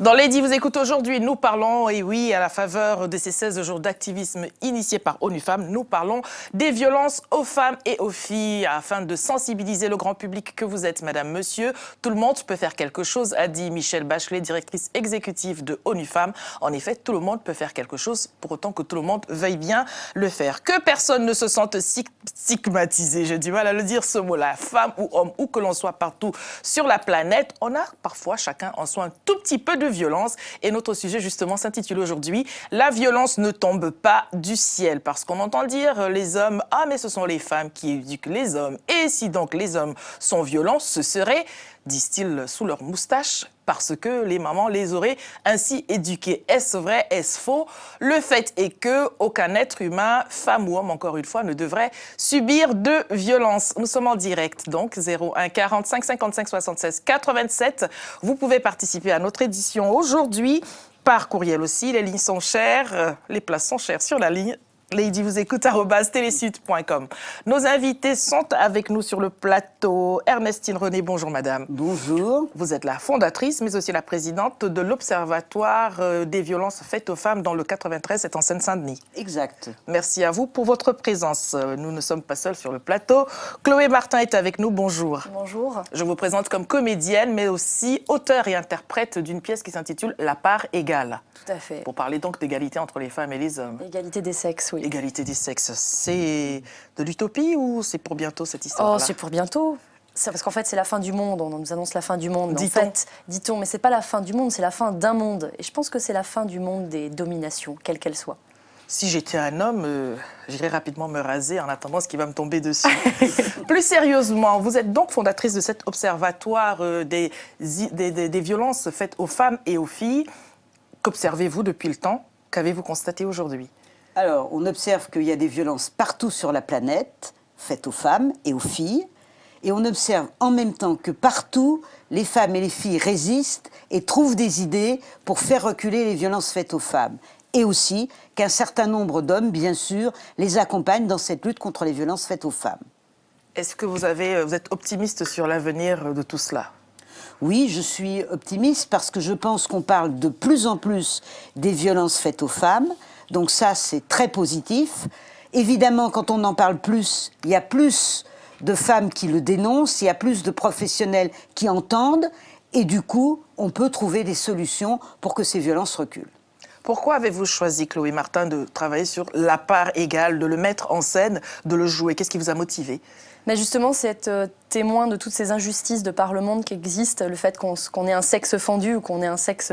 Dans Lady vous écoute aujourd'hui, nous parlons, et oui, à la faveur de ces 16 jours d'activisme initiés par ONU Femmes, nous parlons des violences aux femmes et aux filles, afin de sensibiliser le grand public que vous êtes, madame, monsieur. Tout le monde peut faire quelque chose, a dit Michelle Bachelet, directrice exécutive de ONU Femmes. En effet, tout le monde peut faire quelque chose, pour autant que tout le monde veuille bien le faire. Que personne ne se sente stigmatisé, j'ai du mal à le dire ce mot-là, femme ou homme, où que l'on soit partout sur la planète, on a parfois chacun en soi un tout petit peu de violence. Et notre sujet justement s'intitule aujourd'hui « La violence ne tombe pas du ciel ». Parce qu'on entend dire les hommes « Ah mais ce sont les femmes qui éduquent les hommes ». Et si donc les hommes sont violents, ce serait, disent-ils sous leur moustache, parce que les mamans les auraient ainsi éduqués. Est-ce vrai, est-ce faux? Le fait est que aucun être humain, femme ou homme, encore une fois, ne devrait subir de violence. Nous sommes en direct, donc 01 45 55 76 87. Vous pouvez participer à notre édition aujourd'hui par courriel aussi. Les lignes sont chères, les places sont chères sur la ligne. Lady vous écoute @telesud.com. Nos invités sont avec nous sur le plateau. Ernestine René, bonjour madame. Bonjour. Vous êtes la fondatrice, mais aussi la présidente de l'Observatoire des violences faites aux femmes dans le 93, c'est en Seine-Saint-Denis. Exact. Merci à vous pour votre présence. Nous ne sommes pas seuls sur le plateau. Chloé Martin est avec nous, bonjour. Bonjour. Je vous présente comme comédienne, mais aussi auteure et interprète d'une pièce qui s'intitule La part égale. Tout à fait. Pour parler donc d'égalité entre les femmes et les hommes. Égalité des sexes, oui. Égalité des sexes, c'est de l'utopie ou c'est pour bientôt cette histoire-là? Oh, c'est pour bientôt. C'est parce qu'en fait, c'est la fin du monde. On nous annonce la fin du monde. Dit-on. En fait, dit-on, mais c'est pas la fin du monde, c'est la fin d'un monde. Et je pense que c'est la fin du monde des dominations, quelles qu'elles soient. Si j'étais un homme, j'irais rapidement me raser en attendant ce qui va me tomber dessus. Plus sérieusement, vous êtes donc fondatrice de cet observatoire des violences faites aux femmes et aux filles. Qu'observez-vous depuis le temps? Qu'avez-vous constaté aujourd'hui? Alors, on observe qu'il y a des violences partout sur la planète, faites aux femmes et aux filles. Et on observe en même temps que partout, les femmes et les filles résistent et trouvent des idées pour faire reculer les violences faites aux femmes. Et aussi qu'un certain nombre d'hommes, bien sûr, les accompagnent dans cette lutte contre les violences faites aux femmes. Est-ce que vous êtes optimiste sur l'avenir de tout cela? Oui, je suis optimiste parce que je pense qu'on parle de plus en plus des violences faites aux femmes. Donc ça, c'est très positif. Évidemment, quand on en parle plus, il y a plus de femmes qui le dénoncent, il y a plus de professionnels qui entendent. Et du coup, on peut trouver des solutions pour que ces violences reculent. Pourquoi avez-vous choisi, Chloé Martin, de travailler sur la part égale, de le mettre en scène, de le jouer? Qu'est-ce qui vous a motivé? Mais justement, c'est être témoin de toutes ces injustices de par le monde qui existent, le fait qu'on ait un sexe fendu ou qu'on ait un sexe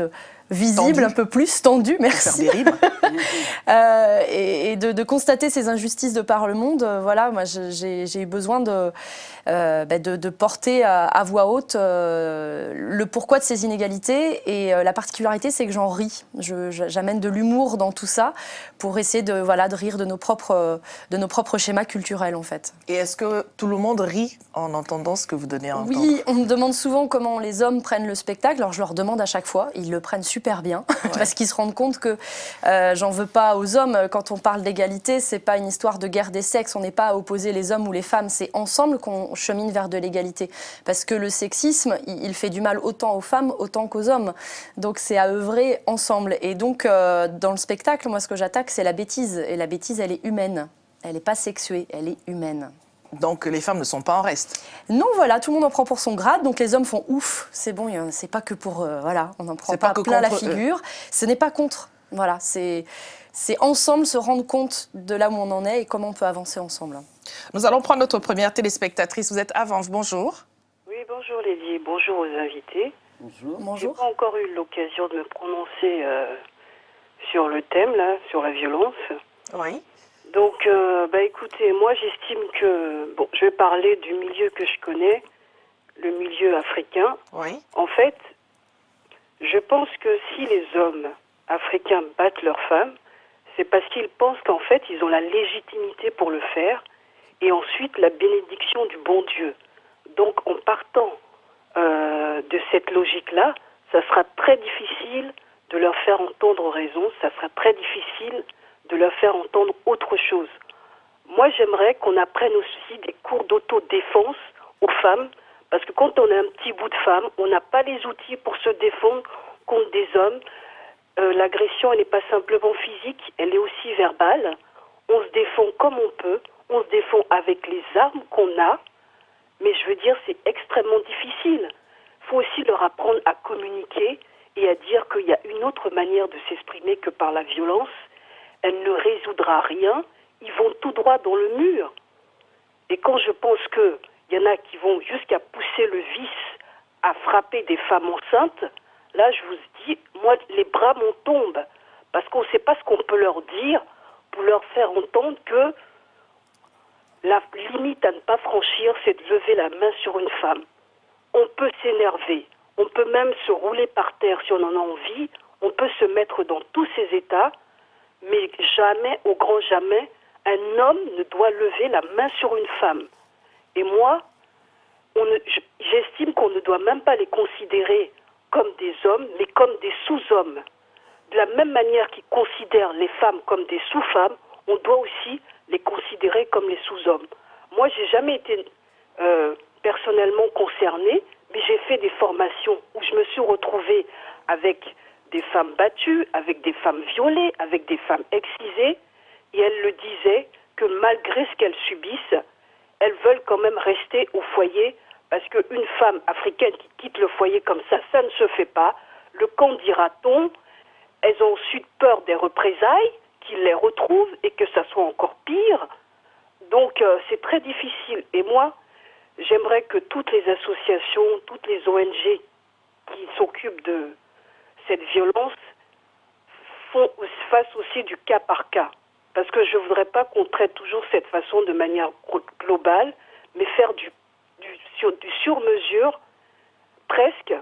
visible, tendu. Un peu plus tendu, merci. Faire des rimes. Et de constater ces injustices de par le monde, voilà, moi j'ai eu besoin de porter à voix haute le pourquoi de ces inégalités. Et la particularité, c'est que j'en ris. J'amène de l'humour dans tout ça pour essayer de rire de nos propres schémas culturels, en fait. Et est-ce que tout le monde rit en entendant ce que vous donnez à entendre? Oui, on me demande souvent comment les hommes prennent le spectacle. Alors je leur demande à chaque fois, ils le prennent super bien, Ouais. parce qu'ils se rendent compte que j'en veux pas aux hommes. Quand on parle d'égalité, c'est pas une histoire de guerre des sexes, on n'est pas à opposer les hommes ou les femmes, c'est ensemble qu'on chemine vers de l'égalité. Parce que le sexisme, il fait du mal autant aux femmes, autant qu'aux hommes. Donc c'est à œuvrer ensemble. Et donc dans le spectacle, moi ce que j'attaque, c'est la bêtise. Et la bêtise, elle est humaine. Elle n'est pas sexuée, elle est humaine. Donc les femmes ne sont pas en reste? Non, voilà, tout le monde en prend pour son grade, donc les hommes font ouf, c'est bon, c'est pas que pour, voilà, on n'en prend pas plein la figure. Ce n'est pas contre, voilà, c'est ensemble se rendre compte de là où on en est et comment on peut avancer ensemble. Nous allons prendre notre première téléspectatrice, vous êtes Avance, bonjour. Oui, bonjour Lady, bonjour aux invités. Bonjour. Bonjour. J'ai pas encore eu l'occasion de me prononcer sur le thème, là, sur la violence. Oui. Donc, écoutez, moi j'estime que, bon, je vais parler du milieu que je connais, le milieu africain. Oui. En fait, je pense que si les hommes africains battent leurs femmes, c'est parce qu'ils pensent qu'en fait, ils ont la légitimité pour le faire et ensuite la bénédiction du bon Dieu. Donc, en partant de cette logique-là, ça sera très difficile de leur faire entendre raison, ça sera très difficile de leur faire entendre autre chose. Moi, j'aimerais qu'on apprenne aussi des cours d'autodéfense aux femmes, parce que quand on a un petit bout de femme, on n'a pas les outils pour se défendre contre des hommes. L'agression, elle n'est pas simplement physique, elle est aussi verbale. On se défend comme on peut, on se défend avec les armes qu'on a, mais je veux dire, c'est extrêmement difficile. Il faut aussi leur apprendre à communiquer et à dire qu'il y a une autre manière de s'exprimer que par la violence. Elle ne résoudra rien, ils vont tout droit dans le mur. Et quand je pense qu'il y en a qui vont jusqu'à pousser le vice à frapper des femmes enceintes, là, je vous dis, moi, les bras m'en tombent. Parce qu'on ne sait pas ce qu'on peut leur dire pour leur faire entendre que la limite à ne pas franchir, c'est de lever la main sur une femme. On peut s'énerver, on peut même se rouler par terre si on en a envie, on peut se mettre dans tous ces états, mais jamais, au grand jamais, un homme ne doit lever la main sur une femme. Et moi, j'estime qu'on ne doit même pas les considérer comme des hommes, mais comme des sous-hommes. De la même manière qu'ils considèrent les femmes comme des sous-femmes, on doit aussi les considérer comme les sous-hommes. Moi, j'ai jamais été personnellement concernée, mais j'ai fait des formations où je me suis retrouvée avec des femmes battues, avec des femmes violées, avec des femmes excisées, et elles le disaient que malgré ce qu'elles subissent, elles veulent quand même rester au foyer, parce qu'une femme africaine qui quitte le foyer comme ça ne se fait pas. Le quand dira-t-on, elles ont ensuite peur des représailles, qu'ils les retrouvent et que ça soit encore pire. Donc c'est très difficile. Et moi, j'aimerais que toutes les associations, toutes les ONG qui s'occupent de cette violence fassent aussi du cas par cas. Parce que je ne voudrais pas qu'on traite toujours cette façon de manière globale, mais faire du sur-mesure presque,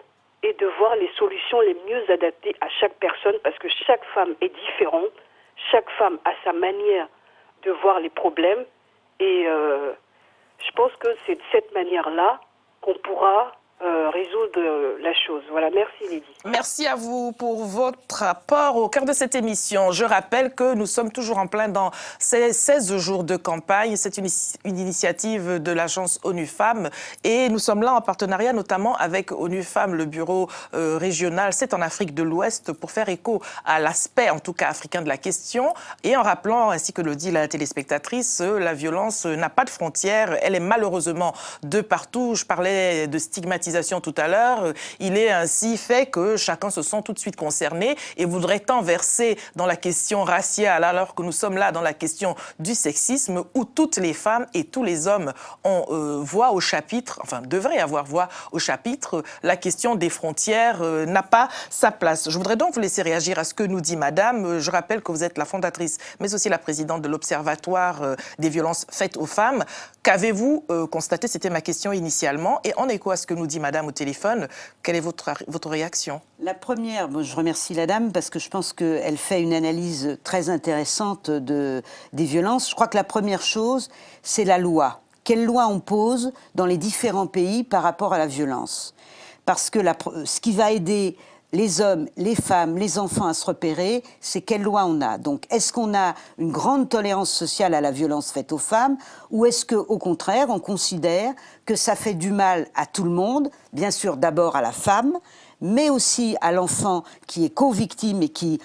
et de voir les solutions les mieux adaptées à chaque personne, parce que chaque femme est différente, chaque femme a sa manière de voir les problèmes, et je pense que c'est de cette manière-là qu'on pourra résoudre la chose. Voilà, merci Lydie. Merci à vous pour votre apport au cœur de cette émission. Je rappelle que nous sommes toujours en plein dans ces 16 jours de campagne. C'est une initiative de l'agence ONU Femmes et nous sommes là en partenariat notamment avec ONU Femmes, le bureau régional. C'est en Afrique de l'Ouest pour faire écho à l'aspect, en tout cas africain de la question et en rappelant, ainsi que le dit la téléspectatrice, la violence n'a pas de frontières. Elle est malheureusement de partout. Je parlais de stigmatisation tout à l'heure, il est ainsi fait que chacun se sent tout de suite concerné et voudrait tant verser dans la question raciale alors que nous sommes là dans la question du sexisme où toutes les femmes et tous les hommes ont voix au chapitre, enfin devraient avoir voix au chapitre, la question des frontières n'a pas sa place. Je voudrais donc vous laisser réagir à ce que nous dit Madame. Je rappelle que vous êtes la fondatrice mais aussi la présidente de l'Observatoire des violences faites aux femmes. Qu'avez-vous constaté? C'était ma question initialement et en écho à ce que nous dit Madame au téléphone, quelle est votre réaction? La première, bon, je remercie la dame parce que je pense qu'elle fait une analyse très intéressante des violences. Je crois que la première chose, c'est la loi. Quelle loi on pose dans les différents pays par rapport à la violence? Parce que ce qui va aider les hommes, les femmes, les enfants à se repérer, c'est quelle loi on a. Donc, est-ce qu'on a une grande tolérance sociale à la violence faite aux femmes ou est-ce qu'au contraire, on considère que ça fait du mal à tout le monde, bien sûr d'abord à la femme, mais aussi à l'enfant qui est co-victime et qui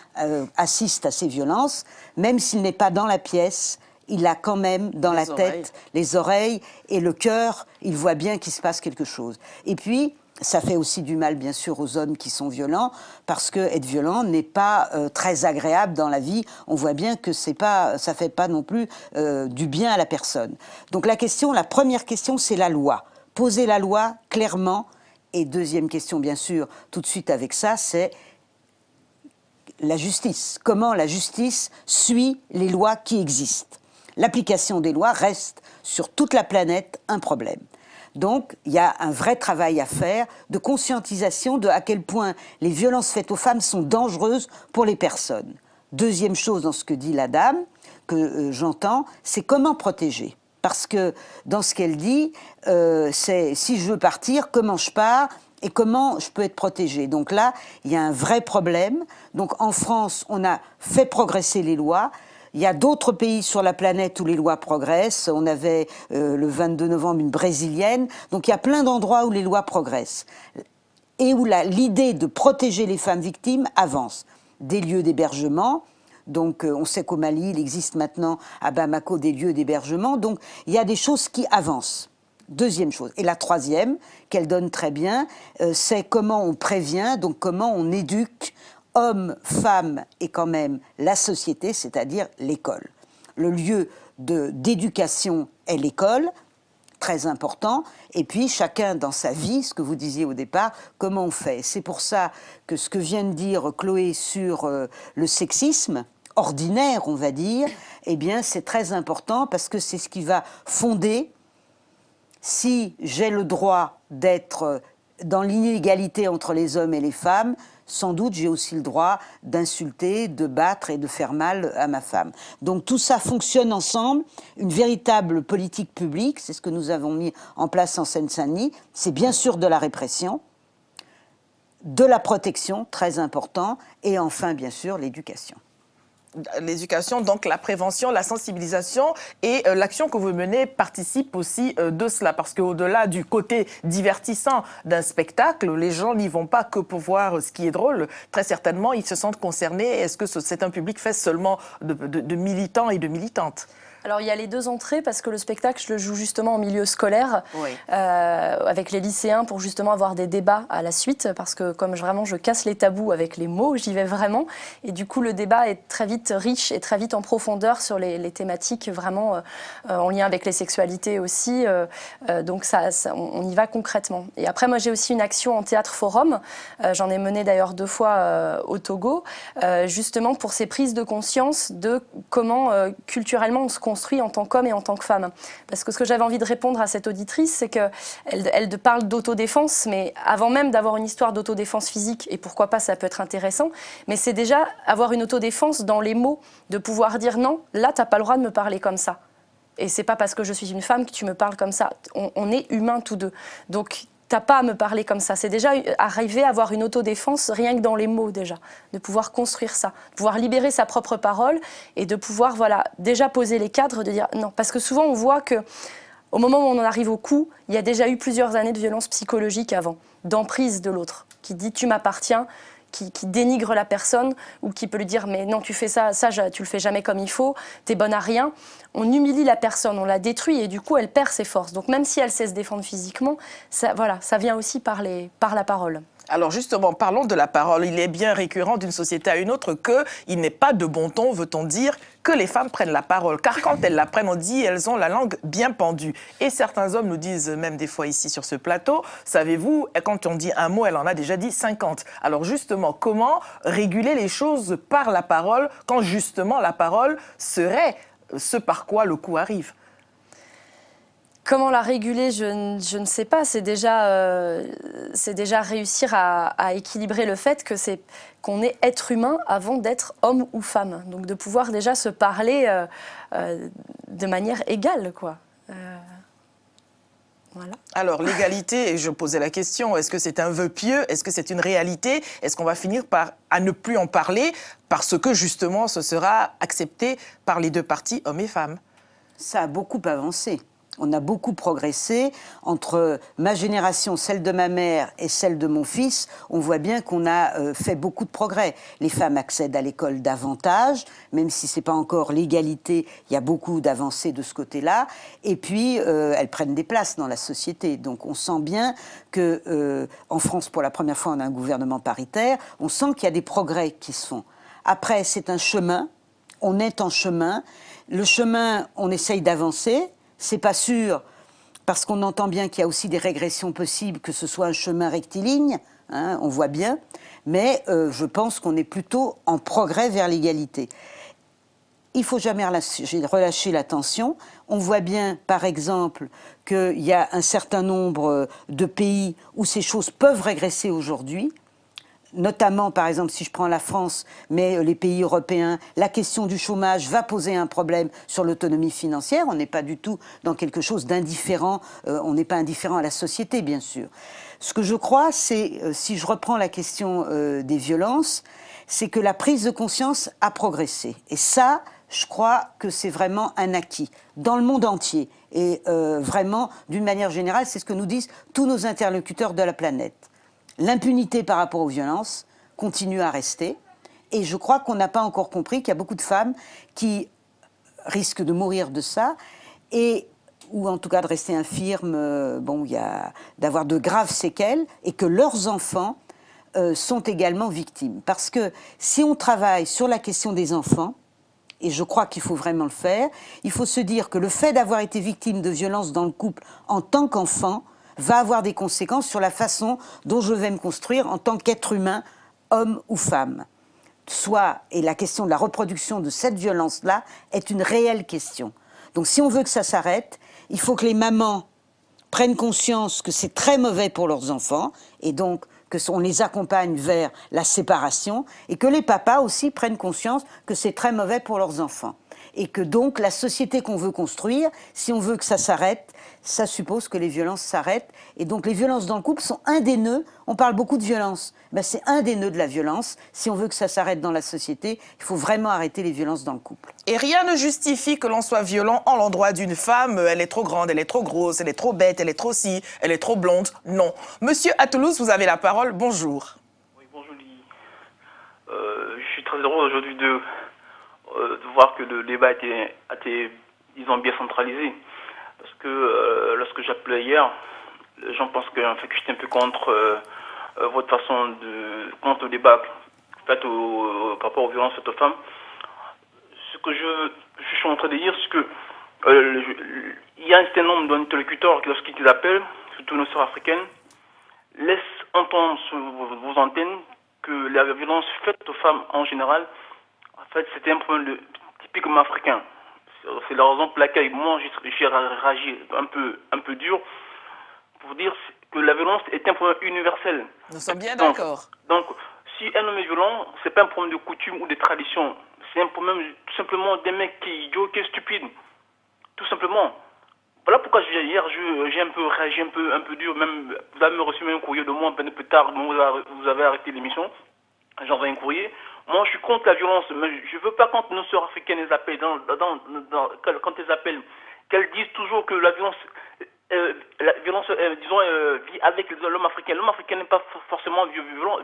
assiste à ces violences, même s'il n'est pas dans la pièce, il a quand même dans la tête les oreilles et le cœur, il voit bien qu'il se passe quelque chose. Et puis, ça fait aussi du mal, bien sûr, aux hommes qui sont violents, parce que être violent n'est pas très agréable dans la vie. On voit bien que ça ne fait pas non plus du bien à la personne. Donc la première question, c'est la loi. Poser la loi clairement. Et deuxième question, bien sûr, tout de suite avec ça, c'est la justice. Comment la justice suit les lois qui existent? L'application des lois reste, sur toute la planète, un problème. Donc, il y a un vrai travail à faire de conscientisation de à quel point les violences faites aux femmes sont dangereuses pour les personnes. Deuxième chose dans ce que dit la dame, que j'entends, c'est comment protéger. Parce que dans ce qu'elle dit, c'est si je veux partir, comment je pars et comment je peux être protégée. Donc là, il y a un vrai problème. Donc en France, on a fait progresser les lois. Il y a d'autres pays sur la planète où les lois progressent. On avait le 22 novembre une brésilienne. Donc il y a plein d'endroits où les lois progressent. et où l'idée de protéger les femmes victimes avance. Des lieux d'hébergement, donc on sait qu'au Mali, il existe maintenant à Bamako des lieux d'hébergement, donc il y a des choses qui avancent. Deuxième chose. Et la troisième, qu'elle donne très bien, c'est comment on prévient, donc comment on éduque hommes, femmes et quand même la société, c'est-à-dire l'école. Le lieu d'éducation est l'école, très important, et puis chacun dans sa vie, ce que vous disiez au départ, comment on fait. C'est pour ça que ce que vient de dire Chloé sur le sexisme ordinaire, on va dire, eh bien c'est très important parce que c'est ce qui va fonder. Si j'ai le droit d'être dans l'inégalité entre les hommes et les femmes, sans doute j'ai aussi le droit d'insulter, de battre et de faire mal à ma femme. Donc tout ça fonctionne ensemble, une véritable politique publique, c'est ce que nous avons mis en place en Seine-Saint-Denis, c'est bien sûr de la répression, de la protection, très important, et enfin bien sûr l'éducation. L'éducation, donc la prévention, la sensibilisation et l'action que vous menez participe aussi de cela. Parce qu'au-delà du côté divertissant d'un spectacle, les gens n'y vont pas que pour voir ce qui est drôle. Très certainement, ils se sentent concernés. Est-ce que c'est un public fait seulement de militants et de militantes ? Alors il y a les deux entrées parce que le spectacle, je le joue justement en milieu scolaire, Oui. avec les lycéens pour justement avoir des débats à la suite parce que comme vraiment je casse les tabous avec les mots, j'y vais vraiment et du coup le débat est très vite riche et très vite en profondeur sur les thématiques vraiment en lien avec les sexualités aussi, donc on y va concrètement. Et après moi j'ai aussi une action en théâtre forum, j'en ai mené d'ailleurs 2 fois au Togo, justement pour ces prises de conscience de comment culturellement on se construit en tant qu'homme et en tant que femme. Parce que ce que j'avais envie de répondre à cette auditrice, c'est qu'elle parle d'autodéfense, mais avant même d'avoir une histoire d'autodéfense physique, et pourquoi pas, ça peut être intéressant, mais c'est déjà avoir une autodéfense dans les mots, de pouvoir dire non, là, t'as pas le droit de me parler comme ça. Et c'est pas parce que je suis une femme que tu me parles comme ça. On est humains tous deux. Donc, t'as pas à me parler comme ça. C'est déjà arriver à avoir une autodéfense rien que dans les mots déjà, de pouvoir construire ça, de pouvoir libérer sa propre parole et de pouvoir voilà déjà poser les cadres, de dire non. Parce que souvent on voit que au moment où on en arrive au coup, il y a déjà eu plusieurs années de violence psychologique avant, d'emprise de l'autre, qui dit tu m'appartiens, qui dénigre la personne ou qui peut lui dire mais non tu fais ça tu le fais jamais comme il faut, t'es bonne à rien. On humilie la personne, on la détruit et du coup elle perd ses forces. Donc même si elle sait se défendre physiquement, ça vient aussi par la parole. Alors justement, parlons de la parole. Il est bien récurrent d'une société à une autre qu'il n'est pas de bon ton, veut-on dire, que les femmes prennent la parole. Car quand elles la prennent, on dit elles ont la langue bien pendue. Et certains hommes nous disent, même des fois ici sur ce plateau, savez-vous, quand on dit un mot, elle en a déjà dit 50. Alors justement, comment réguler les choses par la parole quand justement la parole serait ce par quoi le coup arrive? Comment la réguler, je ne sais pas. C'est déjà réussir à équilibrer le fait qu'on est être humain avant d'être homme ou femme. Donc de pouvoir déjà se parler de manière égale, quoi. Voilà. Alors, l'égalité, et je posais la question, est-ce que c'est un vœu pieux? Est-ce que c'est une réalité? Est-ce qu'on va finir à ne plus en parler parce que, justement, ce sera accepté par les deux parties, hommes et femmes? Ça a beaucoup avancé. On a beaucoup progressé. Entre ma génération, celle de ma mère et celle de mon fils, on voit bien qu'on a fait beaucoup de progrès. Les femmes accèdent à l'école davantage, même si ce n'est pas encore l'égalité, il y a beaucoup d'avancées de ce côté-là. Et puis, elles prennent des places dans la société. Donc, on sent bien qu'en France, pour la première fois, on a un gouvernement paritaire. On sent qu'il y a des progrès qui se font. Après, c'est un chemin. On est en chemin. Le chemin, on essaye d'avancer. C'est pas sûr, parce qu'on entend bien qu'il y a aussi des régressions possibles, que ce soit un chemin rectiligne, hein, on voit bien, mais je pense qu'on est plutôt en progrès vers l'égalité. Il ne faut jamais relâcher la tension. On voit bien, par exemple, qu'il y a un certain nombre de pays où ces choses peuvent régresser aujourd'hui. Notamment, par exemple, si je prends la France, mais les pays européens, la question du chômage va poser un problème sur l'autonomie financière. On n'est pas du tout dans quelque chose d'indifférent. On n'est pas indifférent à la société, bien sûr. Ce que je crois, c'est, si je reprends la question des violences, c'est que la prise de conscience a progressé. Et ça, je crois que c'est vraiment un acquis dans le monde entier. Et vraiment, d'une manière générale, c'est ce que nous disent tous nos interlocuteurs de la planète. l'impunité par rapport aux violences continue à rester. Et je crois qu'on n'a pas encore compris qu'il y a beaucoup de femmes qui risquent de mourir de ça, ou en tout cas de rester infirmes, d'avoir de graves séquelles, et que leurs enfants sont également victimes. Parce que si on travaille sur la question des enfants, et je crois qu'il faut vraiment le faire, il faut se dire que le fait d'avoir été victime de violences dans le couple en tant qu'enfant va avoir des conséquences sur la façon dont je vais me construire en tant qu'être humain, homme ou femme. Et la question de la reproduction de cette violence-là est une réelle question. Donc si on veut que ça s'arrête, il faut que les mamans prennent conscience que c'est très mauvais pour leurs enfants, et donc qu'on les accompagne vers la séparation, et que les papas aussi prennent conscience que c'est très mauvais pour leurs enfants. Et que donc la société qu'on veut construire, si on veut que ça s'arrête, ça suppose que les violences s'arrêtent. Et donc les violences dans le couple sont un des nœuds. On parle beaucoup de violence. Ben, c'est un des nœuds de la violence. Si on veut que ça s'arrête dans la société, il faut vraiment arrêter les violences dans le couple. Et rien ne justifie que l'on soit violent en l'endroit d'une femme. Elle est trop grande, elle est trop grosse, elle est trop bête, elle est trop ci, elle est trop blonde. Non. Monsieur à Toulouse, vous avez la parole. Bonjour. Oui, bonjour Lily. Je suis très heureux aujourd'hui de voir que le débat a été, disons, bien centralisé. Parce que lorsque j'appelais hier, les gens pensent que, en fait, que j'étais un peu contre votre façon contre le débat fait par rapport aux violences faites aux femmes. Ce que je suis en train de dire, c'est que il y a un certain nombre d'interlocuteurs qui, lorsqu'ils appellent, surtout nos sœurs africaines, laissent entendre sur vos antennes que la violence faite aux femmes en général, en fait, c'était un problème typiquement africain. C'est la raison pour laquelle moi j'ai réagi un peu dur pour dire que la violence est un problème universel. Nous sommes bien d'accord. Donc, si un homme est violent, c'est pas un problème de coutume ou de tradition. C'est un problème tout simplement d'un mec qui est idiot, qui est stupide. Tout simplement. Voilà pourquoi hier j'ai un peu réagi un peu dur. Même, vous avez reçu même un courrier de moi un peu plus tard, vous avez arrêté l'émission. J'ai envoyé un courrier. Moi, je suis contre la violence, mais je ne veux pas quand nos sœurs africaines les appellent, quand elles appellent, qu'elles disent toujours que la violence vit avec l'homme africain. L'homme africain n'est pas forcément violent.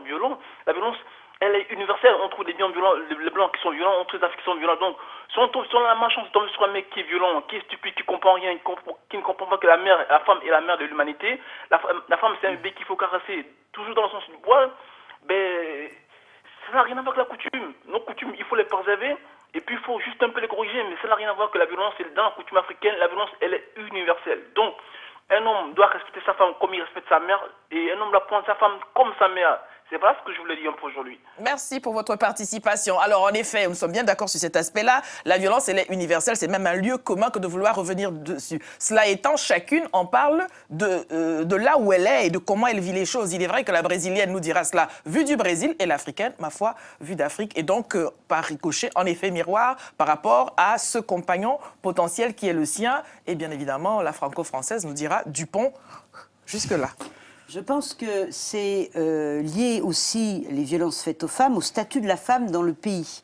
La violence, elle est universelle. On trouve des blancs violents, les blancs qui sont violents, on trouve les africains qui sont violents. Donc, si on a la malchance de tomber sur un mec qui est violent, qui est stupide, qui ne comprend rien, qui ne comprend pas que la femme est la mère de l'humanité, la femme, c'est un bébé qu'il faut caresser, toujours dans le sens du poil, ben, ça n'a rien à voir avec la coutume. Nos coutumes, il faut les préserver. Et puis, il faut juste un peu les corriger. Mais ça n'a rien à voir que la violence, dans la coutume africaine, la violence, elle est universelle. Donc, un homme doit respecter sa femme comme il respecte sa mère. Et un homme doit prendre sa femme comme sa mère. C'est voilà ce que je voulais dire pour aujourd'hui. Merci pour votre participation. Alors, en effet, nous sommes bien d'accord sur cet aspect-là. La violence, elle est universelle. C'est même un lieu commun que de vouloir revenir dessus. Cela étant, chacune en parle de là où elle est et de comment elle vit les choses. Il est vrai que la brésilienne nous dira cela vu du Brésil et l'africaine, ma foi, vue d'Afrique. Et donc, par ricochet, en effet, miroir par rapport à ce compagnon potentiel qui est le sien. Et bien évidemment, la franco-française nous dira Dupont jusque-là. Je pense que c'est lié aussi, les violences faites aux femmes, au statut de la femme dans le pays.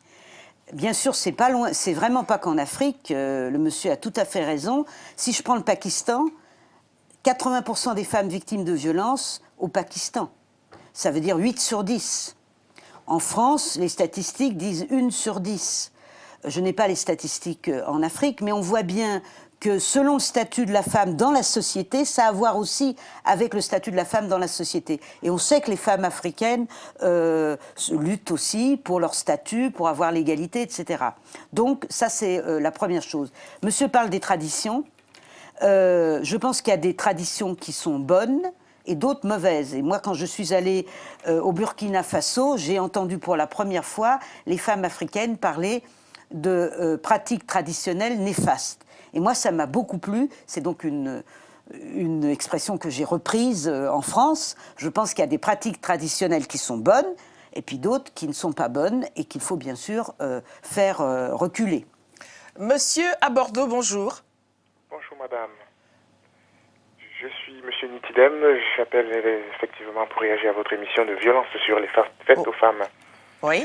Bien sûr, c'est pas loin, c'est vraiment pas qu'en Afrique, le monsieur a tout à fait raison. Si je prends le Pakistan, 80% des femmes victimes de violences au Pakistan. Ça veut dire 8 sur 10. En France, les statistiques disent 1 sur 10. Je n'ai pas les statistiques en Afrique, mais on voit bien que selon le statut de la femme dans la société, ça a à voir aussi avec le statut de la femme dans la société. Et on sait que les femmes africaines luttent aussi pour leur statut, pour avoir l'égalité, etc. Donc ça, c'est la première chose. Monsieur parle des traditions. Je pense qu'il y a des traditions qui sont bonnes et d'autres mauvaises. Et moi, quand je suis allée au Burkina Faso, j'ai entendu pour la première fois les femmes africaines parler de pratiques traditionnelles néfastes. Et moi, ça m'a beaucoup plu. C'est donc une expression que j'ai reprise en France. Je pense qu'il y a des pratiques traditionnelles qui sont bonnes, et puis d'autres qui ne sont pas bonnes, et qu'il faut bien sûr faire reculer. Monsieur à Bordeaux, bonjour. Bonjour madame. Je suis monsieur Nitidem. J'appelle effectivement pour réagir à votre émission de violence sur les faites aux femmes. Oui.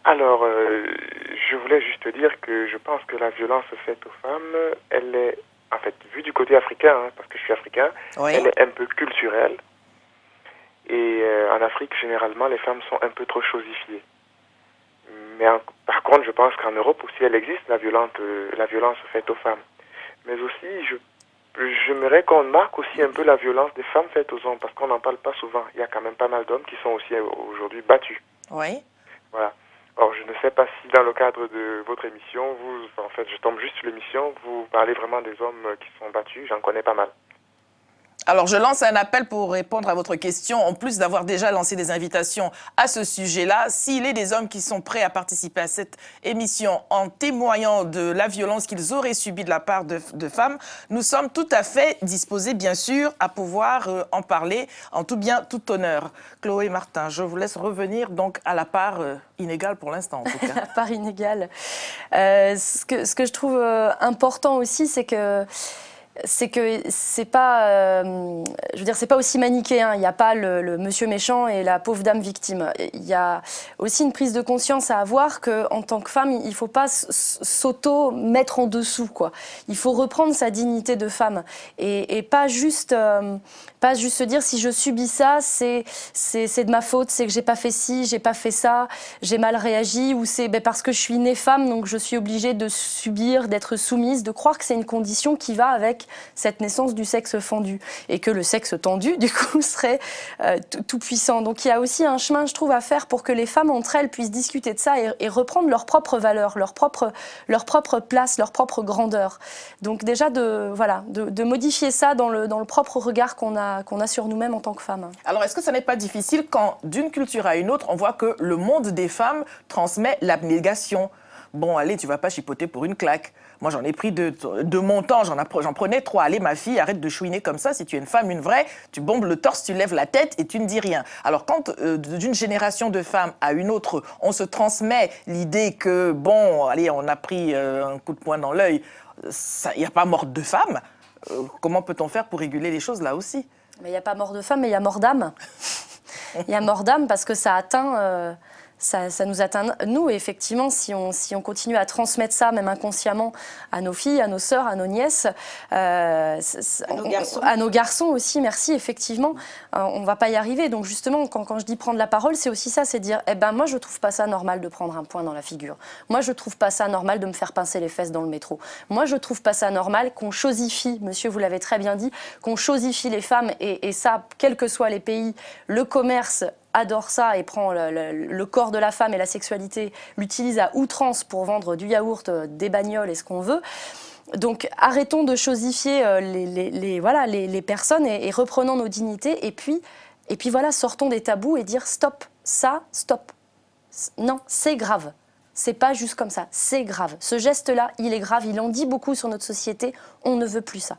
Alors, je voulais juste dire que je pense que la violence faite aux femmes, elle est, en fait, vue du côté africain, hein, parce que je suis africain, oui. Elle est un peu culturelle. Et en Afrique, généralement, les femmes sont un peu trop chosifiées. Mais par contre, je pense qu'en Europe aussi, elle existe, la violence faite aux femmes. Mais aussi, j'aimerais qu'on marque aussi un peu la violence des femmes faites aux hommes, parce qu'on n'en parle pas souvent. Il y a quand même pas mal d'hommes qui sont aussi aujourd'hui battus. Oui. Voilà. Alors, je ne sais pas si dans le cadre de votre émission, en fait, je tombe juste sur l'émission, vous parlez vraiment des hommes qui sont battus, j'en connais pas mal. Alors, je lance un appel pour répondre à votre question. En plus d'avoir déjà lancé des invitations à ce sujet-là, s'il est des hommes qui sont prêts à participer à cette émission en témoignant de la violence qu'ils auraient subie de la part de femmes, nous sommes tout à fait disposés, bien sûr, à pouvoir en parler en tout bien, tout honneur. Chloé Martin, je vous laisse revenir donc à la part inégale pour l'instant, en tout cas. La part inégale. Ce que je trouve important aussi, c'est que c'est pas, je veux dire, c'est pas aussi manichéen. Il n'y a pas le monsieur méchant et la pauvre dame victime. Il y a aussi une prise de conscience à avoir qu'en tant que femme, il ne faut pas s'auto-mettre en dessous, quoi. Il faut reprendre sa dignité de femme et pas juste se dire si je subis ça, c'est de ma faute, c'est que j'ai pas fait ci, j'ai pas fait ça, j'ai mal réagi, ou c'est parce que je suis née femme, donc je suis obligée de subir, d'être soumise, de croire que c'est une condition qui va avec cette naissance du sexe fendu et que le sexe tendu, du coup, serait tout puissant. Donc il y a aussi un chemin, je trouve, à faire pour que les femmes entre elles puissent discuter de ça et reprendre leurs propres valeurs, leur propre place, leur propre grandeur. Donc déjà de modifier ça dans le propre regard qu'on a sur nous-mêmes en tant que femmes. Alors, est-ce que ça n'est pas difficile quand, d'une culture à une autre, on voit que le monde des femmes transmet l'abnégation? Bon, allez, tu vas pas chipoter pour une claque. Moi, j'en ai pris de mon temps, j'en prenais 3. Allez, ma fille, arrête de chouiner comme ça. Si tu es une femme, une vraie, tu bombes le torse, tu lèves la tête et tu ne dis rien. Alors, quand d'une génération de femmes à une autre, on se transmet l'idée que, bon, allez, on a pris un coup de poing dans l'œil, il n'y a pas mort de femme, comment peut-on faire pour réguler les choses là aussi? Mais il n'y a pas mort de femme, mais il y a mort d'âme. Il y a mort d'âme parce que ça atteint... Ça nous atteint, nous, et effectivement, si on continue à transmettre ça, même inconsciemment, à nos filles, à nos sœurs, à nos nièces, à nos garçons aussi, merci, effectivement, on ne va pas y arriver. Donc justement, quand je dis prendre la parole, c'est aussi ça, c'est dire, moi, je ne trouve pas ça normal de prendre un poing dans la figure. Moi, je ne trouve pas ça normal de me faire pincer les fesses dans le métro. Moi, je ne trouve pas ça normal qu'on chosifie, monsieur, vous l'avez très bien dit, qu'on chosifie les femmes, et ça, quels que soient les pays, le commerce adore ça et prend le corps de la femme et la sexualité, l'utilise à outrance pour vendre du yaourt, des bagnoles et ce qu'on veut. Donc arrêtons de chosifier les personnes et reprenons nos dignités. Et puis voilà, sortons des tabous et dire stop, ça, stop. Non, c'est grave. C'est pas juste comme ça, c'est grave. Ce geste-là, il est grave, il en dit beaucoup sur notre société, on ne veut plus ça.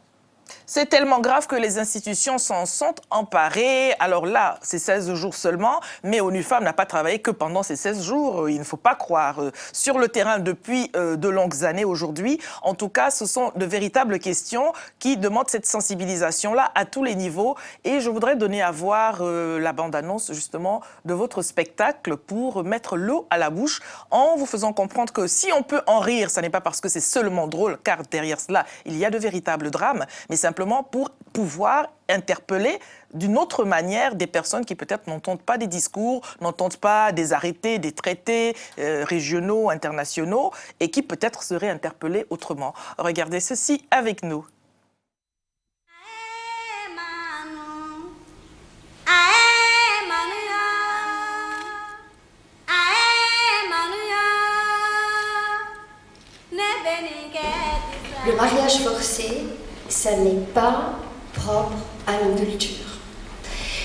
C'est tellement grave que les institutions s'en sont emparées. Alors là, c'est 16 jours seulement, mais ONU Femmes n'a pas travaillé que pendant ces 16 jours. Il ne faut pas croire. Sur le terrain depuis de longues années aujourd'hui, en tout cas, ce sont de véritables questions qui demandent cette sensibilisation-là à tous les niveaux. Et je voudrais donner à voir la bande-annonce justement de votre spectacle pour mettre l'eau à la bouche en vous faisant comprendre que si on peut en rire, ça n'est pas parce que c'est seulement drôle, car derrière cela, il y a de véritables drames, mais simplement pour pouvoir interpeller d'une autre manière des personnes qui peut-être n'entendent pas des discours, n'entendent pas des arrêtés, des traités régionaux, internationaux, et qui peut-être seraient interpellés autrement. Regardez ceci avec nous. Le mariage forcé, ça n'est pas propre à nos cultures.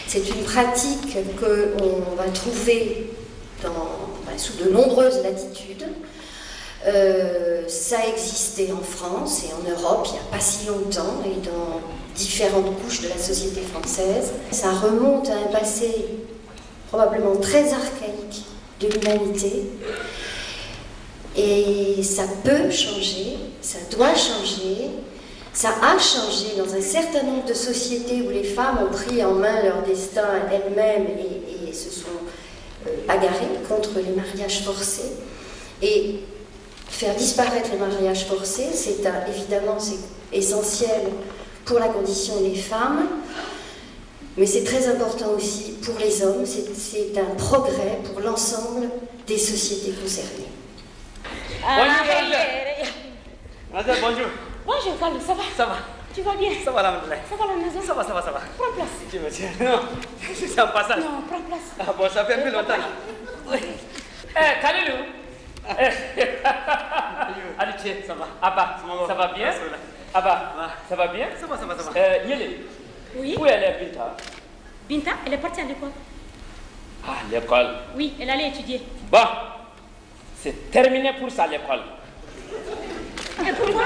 C'est une pratique qu'on va trouver sous de nombreuses latitudes. Ça existait en France et en Europe il n'y a pas si longtemps et dans différentes couches de la société française. Ça remonte à un passé probablement très archaïque de l'humanité. Et ça peut changer, ça doit changer, ça a changé dans un certain nombre de sociétés où les femmes ont pris en main leur destin elles-mêmes et se sont bagarrées contre les mariages forcés. Et faire disparaître les mariages forcés, évidemment, c'est essentiel pour la condition des femmes. Mais c'est très important aussi pour les hommes, c'est un progrès pour l'ensemble des sociétés concernées. Bonjour, bonjour. Bonjour, Carlos, ça va? Ça va? Tu vas bien? Ça va, alhamdoulilah. Ça va la maison? Ça va, ça va, ça va. Prends place. Tiens, monsieur. Non, c'est un passage. Non, prends place. Ah bon, ça fait un peu longtemps. Eh, Khalilou. Allez, tiens, ça va. Abba, ça va bien? Abba, ça va bien? Ça va, ça va, ça va. Yélé. Oui? Où elle est, Binta? Binta, elle est partie à l'école. Ah, l'école. Oui, elle allait étudier. Bon, c'est terminé pour ça, l'école. Et pourquoi?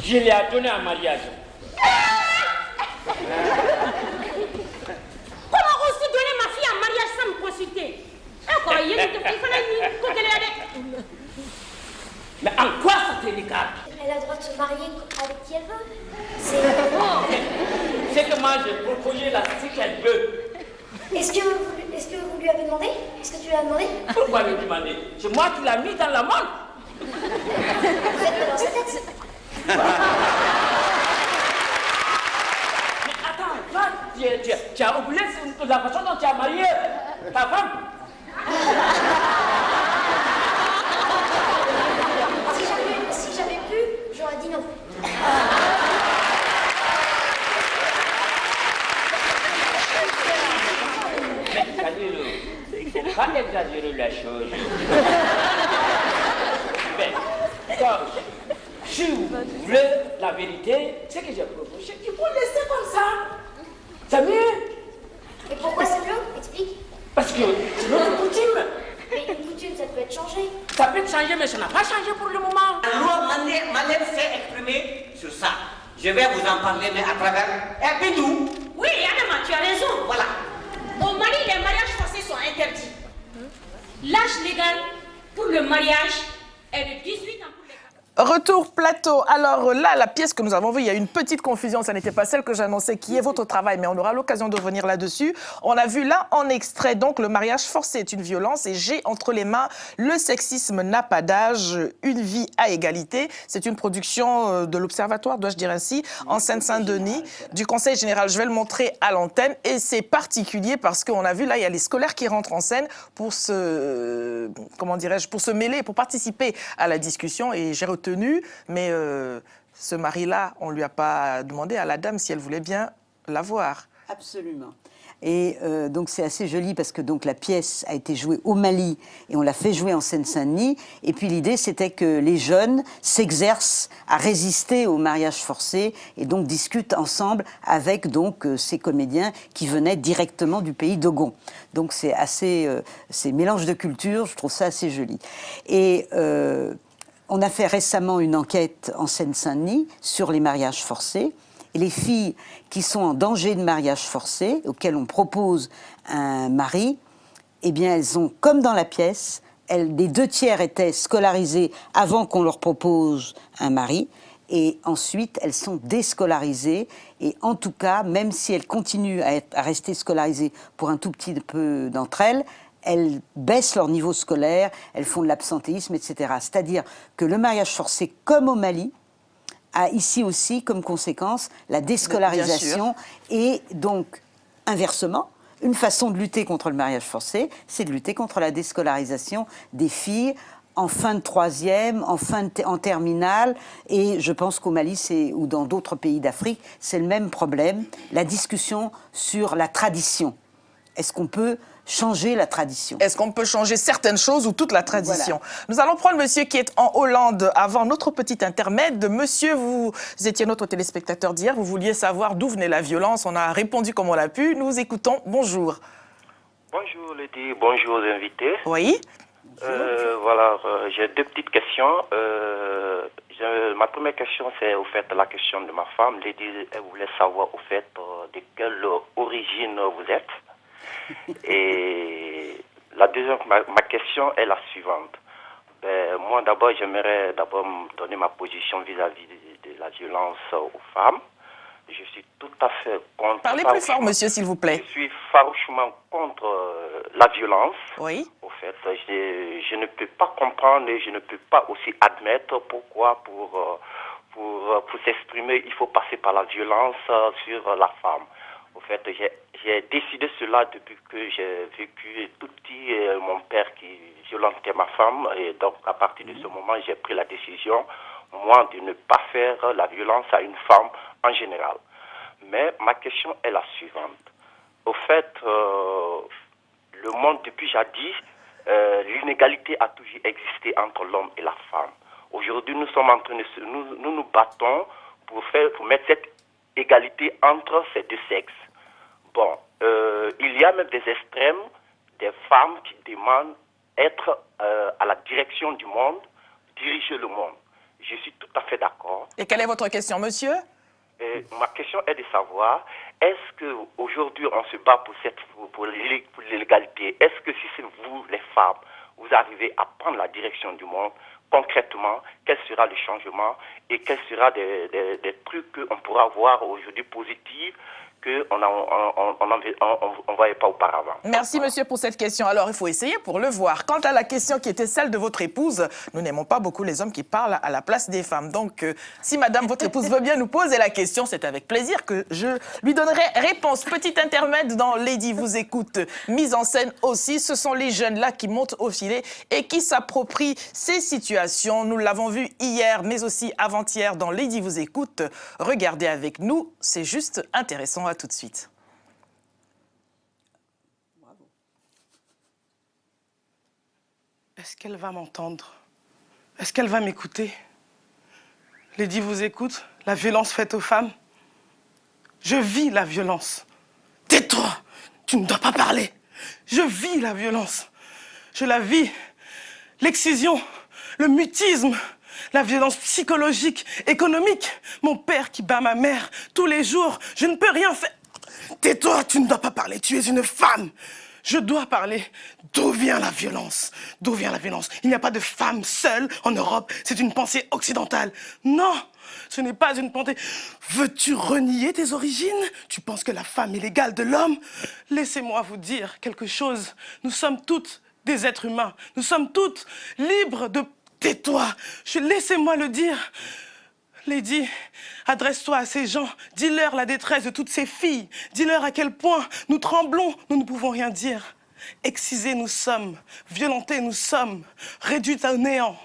Je lui ai donné un mariage. Comment oses-tu donner ma fille en mariage sans me consulter? Mais en quoi ça te regarde? Elle a le droit de se marier avec qui elle veut. C'est que moi, j'ai proposé la ce qu'elle veut. Est-ce que vous lui avez demandé? Est-ce que tu lui as demandé? Pourquoi lui demander? C'est moi qui l'ai mis dans la malle. Vous êtes pas dans sa tête. Mais attends, toi, tu as oublié la façon dont tu as marié ta femme. Si j'avais pu, j'aurais dit non. Mais Khalilou, faut pas exagérer la chose. Mais, toi, si vous voulez la vérité, c'est que j'ai proposé, il faut laisser comme ça. C'est mieux. Et pourquoi c'est mieux? Explique. Parce que c'est notre coutume. Mais une coutume, ça peut être changé. Ça peut changer, mais ça n'a pas changé pour le moment. La loi Malem s'est exprimée sur ça. Je vais vous en parler, mais à travers un bidou. Oui, Adama, tu as raison. Voilà. Au Mali, les mariages forcés sont interdits. L'âge légal pour le mariage est de 18 ans pour les femmes. Retour plateau. Alors là, la pièce que nous avons vue, il y a une petite confusion. Ça n'était pas celle que j'annonçais, qui est votre travail, mais on aura l'occasion de revenir là-dessus. On a vu là en extrait, donc, le mariage forcé est une violence et j'ai entre les mains le sexisme n'a pas d'âge, une vie à égalité. C'est une production de l'Observatoire, dois-je dire ainsi, en Seine-Saint-Denis, du Conseil général. Je vais le montrer à l'antenne et c'est particulier parce qu'on a vu là, il y a les scolaires qui rentrent en scène pour se, comment dirais-je, pour se mêler, pour participer à la discussion et j'ai retenu. Mais ce mari-là, on ne lui a pas demandé à la dame si elle voulait bien l'avoir. Absolument. Et donc c'est assez joli parce que donc la pièce a été jouée au Mali et on l'a fait jouer en Seine-Saint-Denis. Et puis l'idée c'était que les jeunes s'exercent à résister au mariage forcé et donc discutent ensemble avec donc ces comédiens qui venaient directement du pays d'Ogon. Donc c'est assez, c'est mélange de cultures, je trouve ça assez joli. Et on a fait récemment une enquête en Seine-Saint-Denis sur les mariages forcés. Et les filles qui sont en danger de mariage forcé, auxquelles on propose un mari, eh bien elles ont, comme dans la pièce, les 2/3 étaient scolarisées avant qu'on leur propose un mari. Et ensuite, elles sont déscolarisées. Et en tout cas, même si elles continuent à rester scolarisées pour un tout petit peu d'entre elles, elles baissent leur niveau scolaire, elles font de l'absentéisme, etc. C'est-à-dire que le mariage forcé, comme au Mali, a ici aussi comme conséquence la déscolarisation. Et donc, inversement, une façon de lutter contre le mariage forcé, c'est de lutter contre la déscolarisation des filles en fin de troisième, en terminale. Et je pense qu'au Mali ou dans d'autres pays d'Afrique, c'est le même problème, la discussion sur la tradition. Est-ce qu'on peut changer la tradition? Est-ce qu'on peut changer certaines choses ou toute la tradition? Voilà. Nous allons prendre monsieur qui est en Hollande avant notre petit intermède. Monsieur, vous étiez notre téléspectateur d'hier, vous vouliez savoir d'où venait la violence. On a répondu comme on l'a pu. Nous écoutons. Bonjour. Bonjour Lydie, bonjour aux invités. Oui. Voilà, j'ai deux petites questions. Ma première question, c'est au fait la question de ma femme. Lydie, elle voulait savoir au fait de quelle origine vous êtes. Et la deuxième, ma question est la suivante. Moi, d'abord, j'aimerais donner ma position vis-à-vis de la violence aux femmes. Je suis tout à fait contre... Parlez plus fort, monsieur, s'il vous plaît. Je suis farouchement contre la violence. Oui. Au fait, je ne peux pas comprendre et je ne peux pas aussi admettre pourquoi, pour s'exprimer, il faut passer par la violence sur la femme. Au fait, j'ai décidé cela depuis que j'ai vécu tout petit mon père qui violentait ma femme. Et donc, à partir de ce moment, j'ai pris la décision, moi, de ne pas faire la violence à une femme en général. Mais ma question est la suivante. Au fait, le monde, depuis jadis, l'inégalité a toujours existé entre l'homme et la femme. Aujourd'hui, nous sommes en train de nous battons pour mettre cette égalité entre ces deux sexes. Bon, il y a même des extrêmes, des femmes qui demandent être à la direction du monde, diriger le monde. Je suis tout à fait d'accord. Et quelle est votre question, monsieur? Ma question est de savoir, est-ce qu'aujourd'hui on se bat pour l'égalité? Est-ce que si c'est vous, les femmes, vous arrivez à prendre la direction du monde, concrètement, quel sera le changement et quels seront des trucs qu'on pourra voir aujourd'hui positifs qu'on ne voyait pas auparavant. Merci, monsieur, pour cette question. Alors, il faut essayer pour le voir. Quant à la question qui était celle de votre épouse, nous n'aimons pas beaucoup les hommes qui parlent à la place des femmes. Donc, si madame, votre épouse veut bien nous poser la question, c'est avec plaisir que je lui donnerai réponse. Petit intermède dans Lady vous écoute. Mise en scène aussi, ce sont les jeunes là qui montent au filet et qui s'approprient ces situations. Nous l'avons vu hier, mais aussi avant-hier dans Lady vous écoute. Regardez avec nous, c'est juste intéressant. À tout de suite. Est-ce qu'elle va m'entendre? Est-ce qu'elle va m'écouter? Lady vous écoute, la violence faite aux femmes. Je vis la violence. Tais-toi, tu ne dois pas parler. Je vis la violence. Je la vis. L'excision, le mutisme, la violence psychologique, économique. Mon père qui bat ma mère tous les jours. Je ne peux rien faire. Tais-toi, tu ne dois pas parler. Tu es une femme. Je dois parler. D'où vient la violence? D'où vient la violence? Il n'y a pas de femme seule en Europe. C'est une pensée occidentale. Non, ce n'est pas une pensée. Veux-tu renier tes origines? Tu penses que la femme est l'égale de l'homme? Laissez-moi vous dire quelque chose. Nous sommes toutes des êtres humains. Nous sommes toutes libres de... Tais-toi, laissez-moi le dire. Lady, adresse-toi à ces gens, dis-leur la détresse de toutes ces filles, dis-leur à quel point nous tremblons, nous ne pouvons rien dire. Excisés nous sommes, violentés nous sommes, réduits à néant,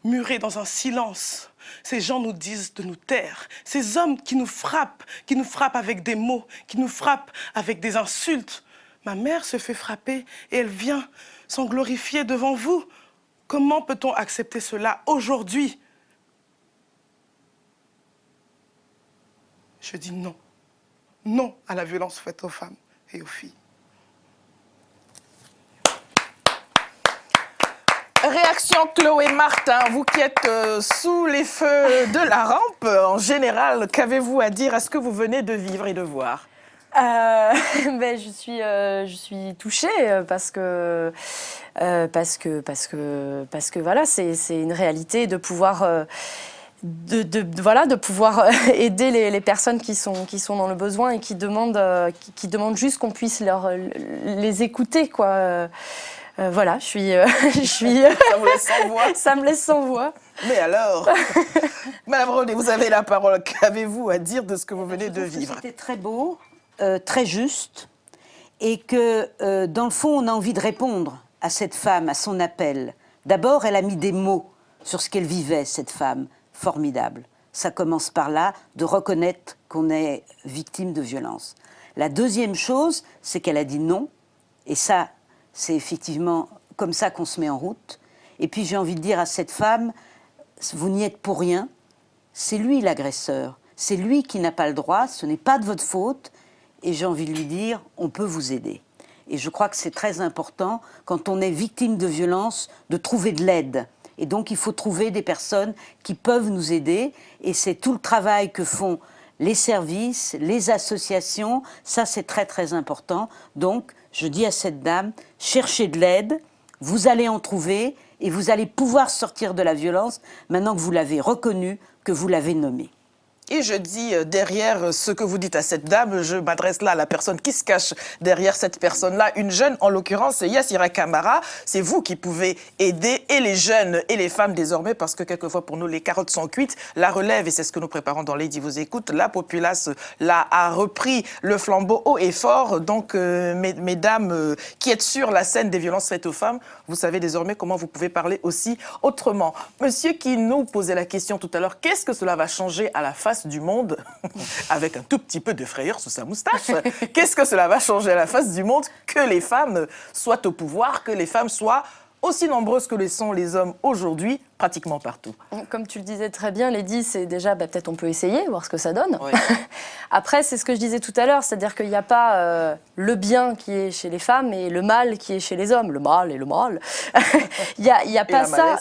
murés dans un silence. Ces gens nous disent de nous taire, ces hommes qui nous frappent avec des mots, qui nous frappent avec des insultes. Ma mère se fait frapper et elle vient s'en glorifier devant vous. Comment peut-on accepter cela aujourd'hui? Je dis non. Non à la violence faite aux femmes et aux filles. Réaction Chloé Martin, vous qui êtes sous les feux de la rampe, en général, qu'avez-vous à dire à ce que vous venez de vivre et de voir? Ben, je suis touchée parce que voilà, c'est une réalité de pouvoir de pouvoir aider les personnes qui sont dans le besoin et qui demandent juste qu'on puisse les écouter, quoi. Voilà, je suis Ça vous laisse sans voix. Ça me laisse sans voix. Mais alors, Madame René, vous avez la parole. Qu'avez-vous à dire de ce que vous venez de vivre? C'était très beau, très juste, et que dans le fond, on a envie de répondre à cette femme, à son appel. D'abord, elle a mis des mots sur ce qu'elle vivait, cette femme. Formidable. Ça commence par là, de reconnaître qu'on est victime de violence. La deuxième chose, c'est qu'elle a dit non, et ça, c'est effectivement comme ça qu'on se met en route. Et puis j'ai envie de dire à cette femme, vous n'y êtes pour rien, c'est lui l'agresseur, c'est lui qui n'a pas le droit, ce n'est pas de votre faute, et j'ai envie de lui dire, on peut vous aider. Et je crois que c'est très important, quand on est victime de violence, de trouver de l'aide. Et donc, il faut trouver des personnes qui peuvent nous aider. Et c'est tout le travail que font les services, les associations. Ça, c'est très, très important. Donc, je dis à cette dame, cherchez de l'aide, vous allez en trouver et vous allez pouvoir sortir de la violence maintenant que vous l'avez reconnue, que vous l'avez nommée. Et je dis, derrière ce que vous dites à cette dame, je m'adresse là à la personne qui se cache derrière cette personne-là, une jeune, en l'occurrence Yassira Camara. C'est vous qui pouvez aider et les jeunes et les femmes désormais, parce que quelquefois pour nous les carottes sont cuites, la relève, et c'est ce que nous préparons dans Lady vous écoute, la populace là a repris le flambeau haut et fort. Donc mesdames qui êtes sur la scène des violences faites aux femmes, vous savez désormais comment vous pouvez parler aussi autrement. Monsieur qui nous posait la question tout à l'heure, qu'est-ce que cela va changer à la face du monde, avec un tout petit peu de frayeur sous sa moustache, qu'est-ce que cela va changer à la face du monde que les femmes soient au pouvoir, que les femmes soient aussi nombreuses que le sont les hommes aujourd'hui, pratiquement partout. Comme tu le disais très bien, Lady, c'est déjà, peut-être on peut essayer, voir ce que ça donne. Oui. Après, c'est ce que je disais tout à l'heure, c'est-à-dire qu'il n'y a pas le bien qui est chez les femmes et le mal qui est chez les hommes. Le mal et le mal. Il n'y a pas ça.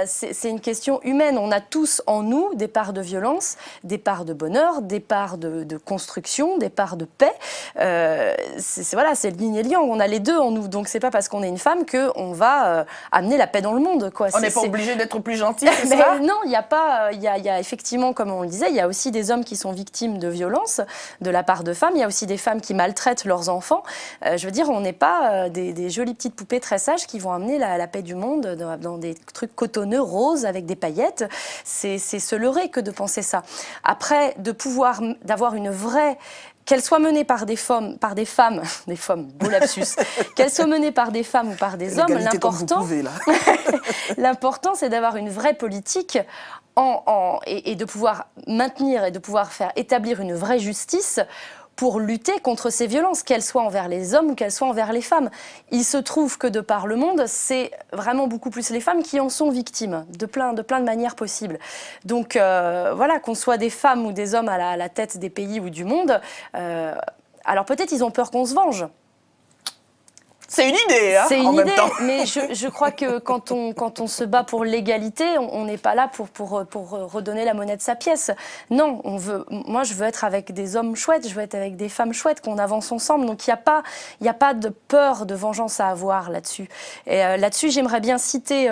C'est une question humaine. On a tous en nous des parts de violence, des parts de bonheur, des parts de construction, des parts de paix. Voilà, c'est le yin et le yang. On a les deux en nous. Donc, c'est pas parce qu'on est une femme qu'on va amener la paix dans le monde, quoi. On n'est pas obligé d'être plus gentil, c'est ça? Non, il n'y a pas. Il y a effectivement, comme on le disait, il y a aussi des hommes qui sont victimes de violences de la part de femmes. Il y a aussi des femmes qui maltraitent leurs enfants. Je veux dire, on n'est pas des jolies petites poupées très sages qui vont amener la paix du monde dans des trucs cotonneux, roses, avec des paillettes. C'est se leurrer que de penser ça. Après, d'avoir une vraie... Qu'elles soient menées par des femmes, beau lapsus, qu'elles soient menées par des femmes ou par des hommes, l'important, c'est d'avoir une vraie politique et de pouvoir maintenir et de pouvoir faire établir une vraie justice pour lutter contre ces violences, qu'elles soient envers les hommes ou qu'elles soient envers les femmes. Il se trouve que de par le monde, c'est vraiment beaucoup plus les femmes qui en sont victimes, de plein de manières possibles. Donc voilà, qu'on soit des femmes ou des hommes à la tête des pays ou du monde, alors peut-être ils ont peur qu'on se venge. C'est une idée, hein, c'est une en idée, même temps. mais je crois que quand on se bat pour l'égalité, on n'est pas là pour redonner la monnaie de sa pièce. Non, moi je veux être avec des hommes chouettes, je veux être avec des femmes chouettes, qu'on avance ensemble. Donc il n'y a pas de peur de vengeance à avoir là-dessus. Et là-dessus, j'aimerais bien citer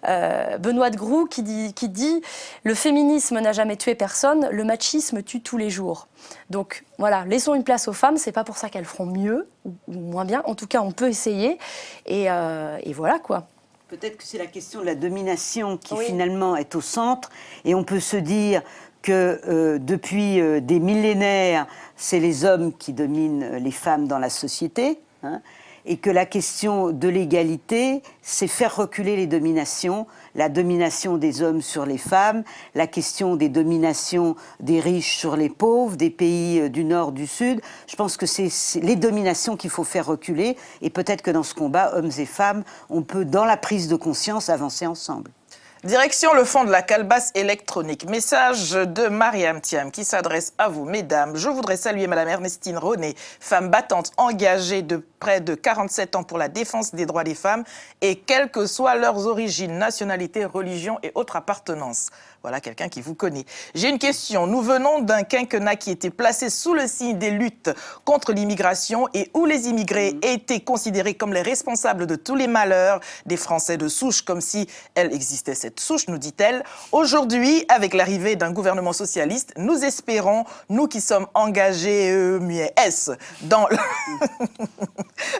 Benoît de Groux qui dit « Le féminisme n'a jamais tué personne, le machisme tue tous les jours ». Donc voilà, laissons une place aux femmes, c'est pas pour ça qu'elles feront mieux ou moins bien, en tout cas on peut essayer et voilà quoi. Peut-être que c'est la question de la domination qui finalement est au centre et on peut se dire que depuis des millénaires, c'est les hommes qui dominent les femmes dans la société, hein, et que la question de l'égalité, c'est faire reculer les dominations, la domination des hommes sur les femmes, la question des dominations des riches sur les pauvres, des pays du Nord, du Sud. Je pense que c'est les dominations qu'il faut faire reculer et peut-être que dans ce combat, hommes et femmes, on peut, dans la prise de conscience, avancer ensemble. Direction le fond de la calebasse électronique. Message de Mariam Thiam qui s'adresse à vous, mesdames. Je voudrais saluer Madame Ernestine René, femme battante engagée de près de 47 ans pour la défense des droits des femmes et quelles que soient leurs origines, nationalité, religion et autres appartenances. Voilà quelqu'un qui vous connaît. J'ai une question. Nous venons d'un quinquennat qui était placé sous le signe des luttes contre l'immigration et où les immigrés étaient considérés comme les responsables de tous les malheurs des Français de souche, comme si elle existait cette souche, nous dit-elle. Aujourd'hui, avec l'arrivée d'un gouvernement socialiste, nous espérons, nous qui sommes engagés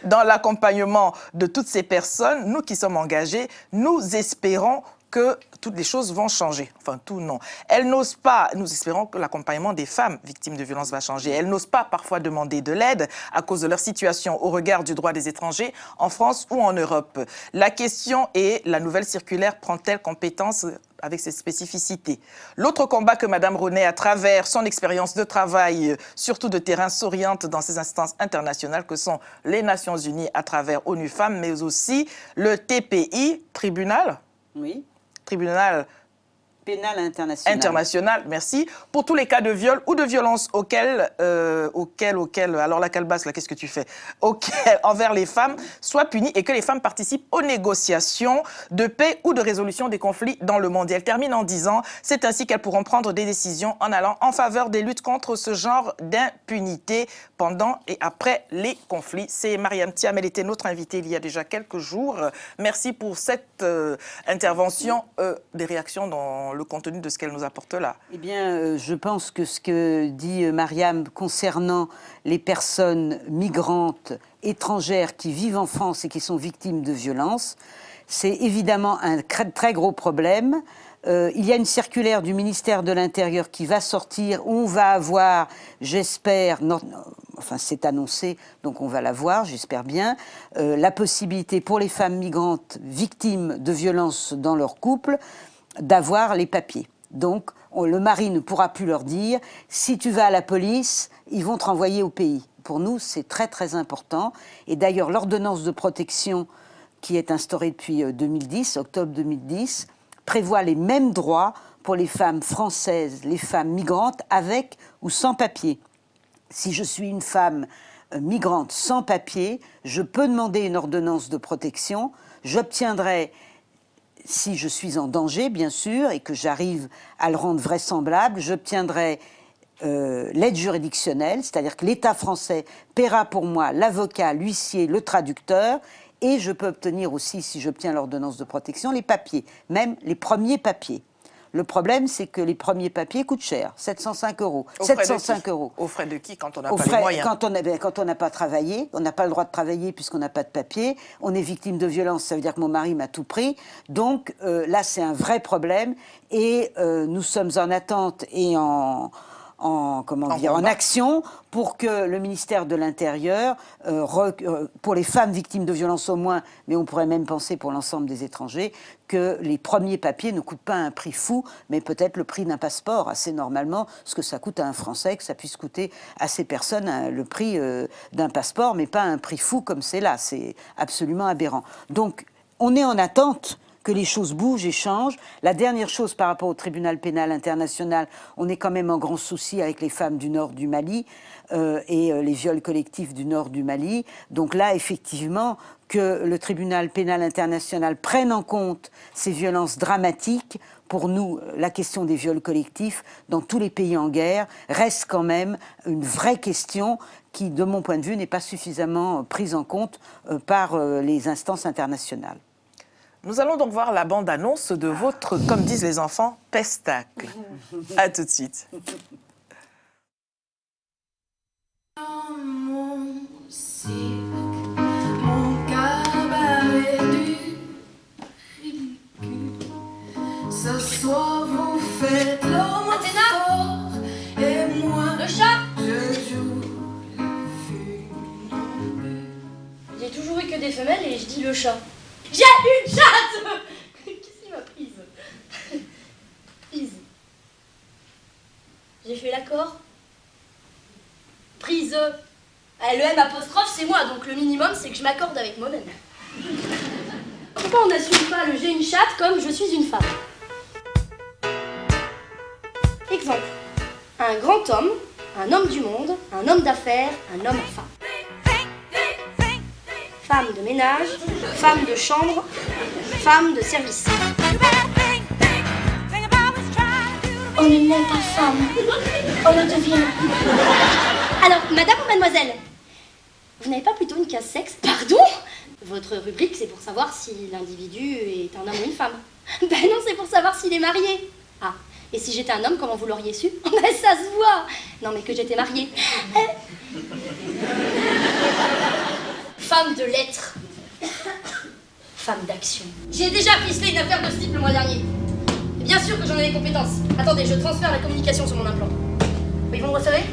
dans l'accompagnement de toutes ces personnes, nous qui sommes engagés, nous espérons que toutes les choses vont changer. Enfin, tout non. Elles n'osent pas, nous espérons que l'accompagnement des femmes victimes de violences va changer. Elles n'osent pas parfois demander de l'aide à cause de leur situation au regard du droit des étrangers en France ou en Europe. La question est, la nouvelle circulaire prend-elle compétence avec ses spécificités? L'autre combat que Mme René, à travers son expérience de travail, surtout de terrain, s'oriente dans ces instances internationales que sont les Nations Unies à travers ONU Femmes, mais aussi le TPI, tribunal. Oui. Tribunal pénal international. International, merci. Pour tous les cas de viol ou de violence auxquels, alors la calebasse, là, qu'est-ce que tu fais? Auxquels, envers les femmes, soient punis et que les femmes participent aux négociations de paix ou de résolution des conflits dans le monde. Et elle termine en disant, c'est ainsi qu'elles pourront prendre des décisions en allant en faveur des luttes contre ce genre d'impunité pendant et après les conflits. C'est Mariam Thiam, elle était notre invitée il y a déjà quelques jours. Merci pour cette intervention, des réactions dans dans le contenu de ce qu'elle nous apporte là. Eh bien, je pense que ce que dit Mariam concernant les personnes migrantes étrangères qui vivent en France et qui sont victimes de violences, c'est évidemment un très gros problème. Il y a une circulaire du ministère de l'Intérieur qui va sortir, où on va avoir, j'espère, enfin c'est annoncé, donc on va la voir, j'espère bien, la possibilité pour les femmes migrantes victimes de violences dans leur couple d'avoir les papiers. Donc le mari ne pourra plus leur dire « si tu vas à la police, ils vont te renvoyer au pays ». Pour nous, c'est très important. Et d'ailleurs, l'ordonnance de protection qui est instaurée depuis 2010, octobre 2010, prévoit les mêmes droits pour les femmes françaises, les femmes migrantes avec ou sans papier. Si je suis une femme migrante sans papier, je peux demander une ordonnance de protection. J'obtiendrai, si je suis en danger, bien sûr, et que j'arrive à le rendre vraisemblable, j'obtiendrai l'aide juridictionnelle, c'est-à-dire que l'État français paiera pour moi l'avocat, l'huissier, le traducteur, et je peux obtenir aussi, si j'obtiens l'ordonnance de protection, les papiers, même les premiers papiers. Le problème, c'est que les premiers papiers coûtent cher, 705 €. 705 €. Aux frais de qui quand on n'a pas les moyens? Quand on n'a pas travaillé, on n'a pas le droit de travailler puisqu'on n'a pas de papier. On est victime de violence, ça veut dire que mon mari m'a tout pris. Donc là, c'est un vrai problème. Et nous sommes en attente et en action pour que le ministère de l'Intérieur, pour les femmes victimes de violences au moins, mais on pourrait même penser pour l'ensemble des étrangers, que les premiers papiers ne coûtent pas un prix fou, mais peut-être le prix d'un passeport, assez normalement, ce que ça coûte à un Français, que ça puisse coûter à ces personnes le prix d'un passeport, mais pas un prix fou comme c'est là. C'est absolument aberrant. Donc, on est en attente que les choses bougent et changent. La dernière chose par rapport au tribunal pénal international, on est quand même en grand souci avec les femmes du nord du Mali et les viols collectifs du nord du Mali. Donc là, effectivement, que le tribunal pénal international prenne en compte ces violences dramatiques, pour nous, la question des viols collectifs dans tous les pays en guerre reste quand même une vraie question qui, de mon point de vue, n'est pas suffisamment prise en compte par les instances internationales. Nous allons donc voir la bande-annonce de votre, comme disent les enfants, pestacle. À tout de suite. Mon cirque, mon cabaret du ridicule. Ce soir vous faites l'homme fort et moi le chat. Je joue la funambule. J'ai toujours eu que des femelles et je dis le chat. J'ai une chatte. Qu'est-ce qui m'a prise? Prise. J'ai fait l'accord. Prise. Le M apostrophe, c'est moi, donc le minimum, c'est que je m'accorde avec moi-même. Pourquoi on n'assume pas le j'ai une chatte comme je suis une femme? Exemple. Un grand homme, un homme du monde, un homme d'affaires, un homme à femme. Femme de ménage, femme de chambre, femme de service. On ne naît pas femme, on le devient. Alors, madame ou mademoiselle, vous n'avez pas plutôt une case sexe? Pardon? Votre rubrique, c'est pour savoir si l'individu est un homme ou une femme. Ben non, c'est pour savoir s'il est marié. Ah, et si j'étais un homme, comment vous l'auriez su? Ben ça se voit. Non, mais que j'étais mariée. Femme de lettres. Femme d'action. J'ai déjà ficelé une affaire de ce type le mois dernier. Et bien sûr que j'en ai les compétences. Attendez, je transfère la communication sur mon implant. Oui, vous me recevez?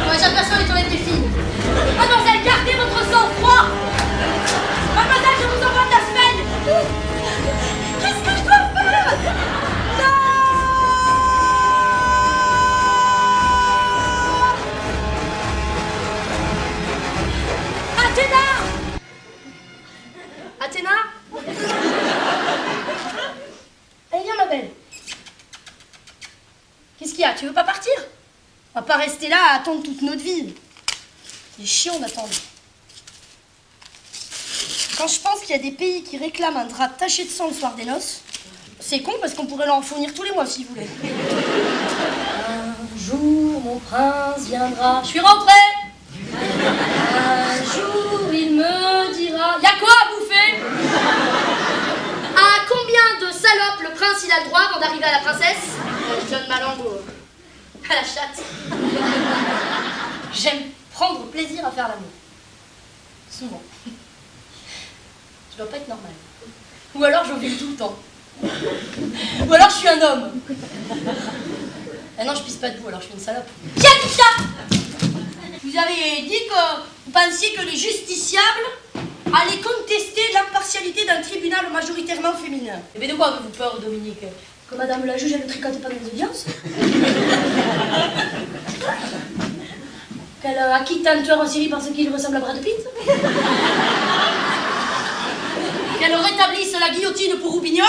Moi, j'aperçois les toilettes des filles. Mademoiselle, gardez votre sang-froid. Mademoiselle, je vous envoie de la semaine. Qu'est-ce que je dois faire? Non! Athéna! Athéna? Allez, viens, ma belle. Qu'est-ce qu'il y a? Tu veux pas partir? On va pas rester là à attendre toute notre vie. C'est chiant d'attendre. Quand je pense qu'il y a des pays qui réclament un drap taché de sang le soir des noces, c'est con parce qu'on pourrait leur en fournir tous les mois s'ils voulaient. Un jour, mon prince viendra. Je suis rentrée! Un jour, il me dira... Y'a quoi à bouffer? à le droit avant d'arriver à la princesse. Je donne ma langue à la chatte. J'aime prendre plaisir à faire l'amour. Souvent. Je dois pas être normale. Ou alors j'ovule tout le temps. Ou alors je suis un homme. Ah non, je pisse pas debout, alors je suis une salope. Qui a dit ça? Vous avez dit que vous pensiez que les justiciables allaient contester l'impartialité d'un tribunal majoritairement féminin. Mais de quoi avez-vous peur, Dominique? Que madame la juge, elle ne tricote pas dans les audiences? Qu'elle acquitte un tueur en série parce qu'il ressemble à Brad Pitt? Qu'elle rétablisse la guillotine pour Roubignoles?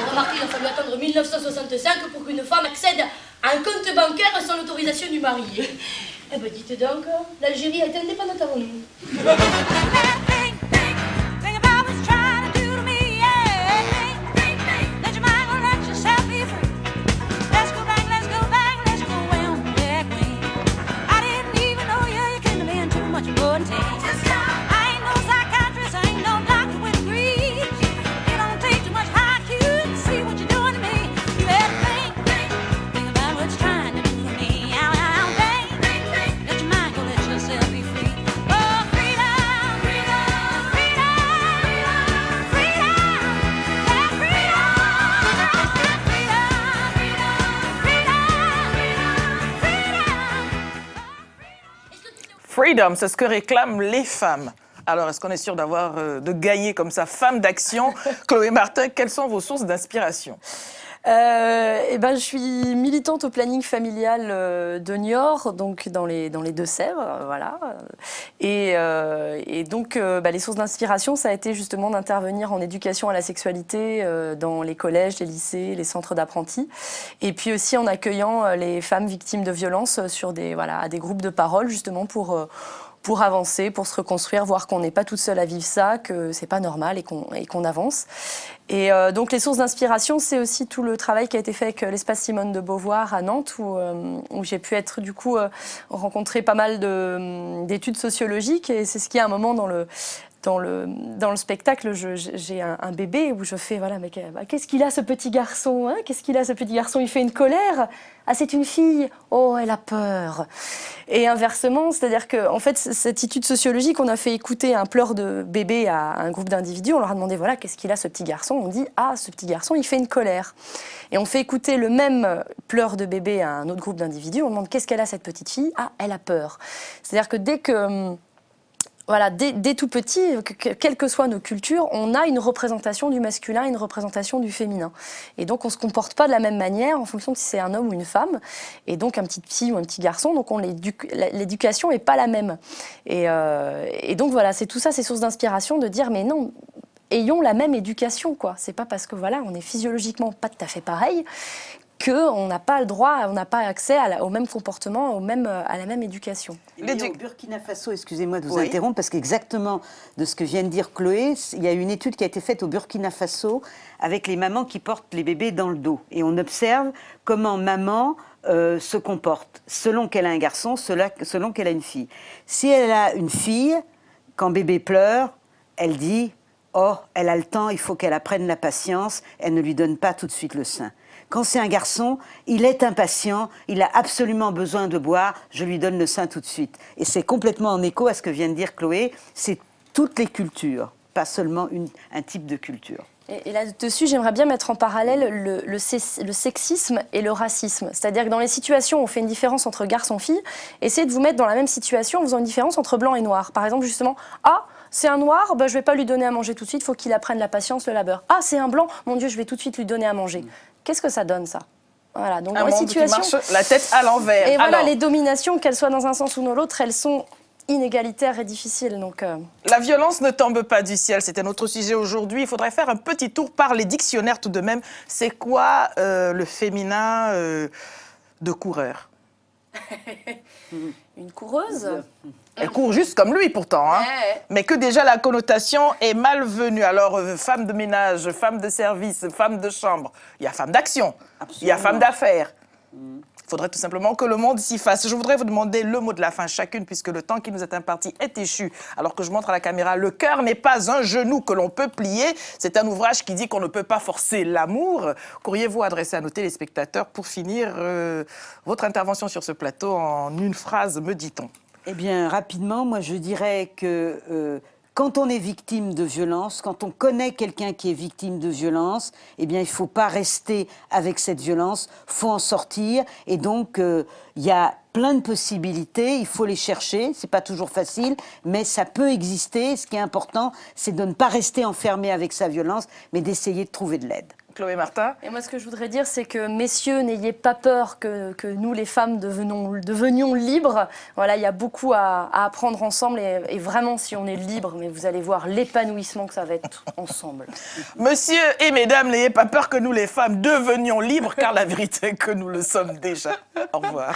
Remarquez, il a fallu attendre 1965 pour qu'une femme accède à un compte bancaire sans l'autorisation du mari. Eh ben dites donc, l'Algérie a été indépendante avant nous. Freedom, c'est ce que réclament les femmes. Alors, est-ce qu'on est sûr de gagner comme ça, femme d'action? Chloé Martin, quelles sont vos sources d'inspiration? Je suis militante au planning familial de Niort, donc dans les Deux-Sèvres, voilà. Et donc, les sources d'inspiration, ça a été justement d'intervenir en éducation à la sexualité dans les collèges, les lycées, les centres d'apprentis, et puis aussi en accueillant les femmes victimes de violences sur à des groupes de parole, justement pour avancer, pour se reconstruire, voir qu'on n'est pas toute seule à vivre ça, que c'est pas normal et qu'on avance. Et donc les sources d'inspiration, c'est aussi tout le travail qui a été fait avec l'espace Simone de Beauvoir à Nantes, où j'ai pu être rencontrer pas mal d'études sociologiques, et c'est ce qui, à un moment dans le spectacle, j'ai un bébé où je fais, voilà, mais qu'est-ce qu'il a ce petit garçon, hein? Qu'est-ce qu'il a ce petit garçon? Il fait une colère. Ah, c'est une fille. Oh, elle a peur. Et inversement, c'est-à-dire qu'en fait, cette étude sociologique, on a fait écouter un pleur de bébé à un groupe d'individus. On leur a demandé, voilà, qu'est-ce qu'il a ce petit garçon? On dit, ah, ce petit garçon, il fait une colère. Et on fait écouter le même pleur de bébé à un autre groupe d'individus. On demande, qu'est-ce qu'elle a cette petite fille? Ah, elle a peur. C'est-à-dire que dès tout petit, quelles que soient nos cultures, on a une représentation du masculin, une représentation du féminin. Et donc, on ne se comporte pas de la même manière en fonction de si c'est un homme ou une femme. Et donc, un petit fille ou un petit garçon, donc l'éducation n'est pas la même. Et donc, voilà, c'est tout ça, ces sources d'inspiration de dire, mais non, ayons la même éducation, quoi. C'est pas parce que, voilà, on est physiologiquement pas tout à fait pareil qu'on n'a pas le droit, on n'a pas accès au même comportement, à la même éducation. Au Burkina Faso, excusez-moi de vous interrompre, parce qu'exactement de ce que vient de dire Chloé, il y a une étude qui a été faite au Burkina Faso avec les mamans qui portent les bébés dans le dos. Et on observe comment maman se comporte, selon qu'elle a un garçon, selon qu'elle a une fille. Si elle a une fille, quand bébé pleure, elle dit « Oh, elle a le temps, il faut qu'elle apprenne la patience », elle ne lui donne pas tout de suite le sein. Quand c'est un garçon, il est impatient, il a absolument besoin de boire, je lui donne le sein tout de suite. Et c'est complètement en écho à ce que vient de dire Chloé, c'est toutes les cultures, pas seulement un type de culture. Et là-dessus, j'aimerais bien mettre en parallèle le sexisme et le racisme. C'est-à-dire que dans les situations où on fait une différence entre garçon-fille, essayez de vous mettre dans la même situation en faisant une différence entre blanc et noir. Par exemple, justement, ah, c'est un noir, je ne vais pas lui donner à manger tout de suite, il faut qu'il apprenne la patience, le labeur. Ah, c'est un blanc, mon Dieu, je vais tout de suite lui donner à manger. Qu'est-ce que ça donne, ça? Voilà, donc dans les situations qui marche la tête à l'envers. Et voilà, les dominations, qu'elles soient dans un sens ou dans l'autre, elles sont inégalitaires et difficiles. Donc, La violence ne tombe pas du ciel, c'était notre sujet aujourd'hui. Il faudrait faire un petit tour par les dictionnaires tout de même. C'est quoi le féminin de coureur? Une coureuse? Elle court juste comme lui pourtant, hein. Mais que déjà la connotation est malvenue. Alors, femme de ménage, femme de service, femme de chambre, il y a femme d'action, il y a femme d'affaires. Il faudrait tout simplement que le monde s'y fasse. Je voudrais vous demander le mot de la fin chacune, puisque le temps qui nous est imparti est échu. Alors que je montre à la caméra, le cœur n'est pas un genou que l'on peut plier. C'est un ouvrage qui dit qu'on ne peut pas forcer l'amour. Qu'auriez-vous adressé à nos téléspectateurs pour finir votre intervention sur ce plateau en une phrase, me dit-on? Eh bien, rapidement, moi je dirais que quand on est victime de violence, quand on connaît quelqu'un qui est victime de violence, eh bien, il ne faut pas rester avec cette violence, il faut en sortir. Et donc, il y a plein de possibilités, il faut les chercher, c'est pas toujours facile, mais ça peut exister. Ce qui est important, c'est de ne pas rester enfermé avec sa violence, mais d'essayer de trouver de l'aide. Chloé Martin. Et moi, ce que je voudrais dire, c'est que, messieurs, n'ayez pas peur que nous, les femmes, devenions libres. Voilà, il y a beaucoup à apprendre ensemble et vraiment, si on est libre, mais vous allez voir l'épanouissement que ça va être ensemble. Monsieur et mesdames, n'ayez pas peur que nous, les femmes, devenions libres, car la vérité est que nous le sommes déjà. Au revoir.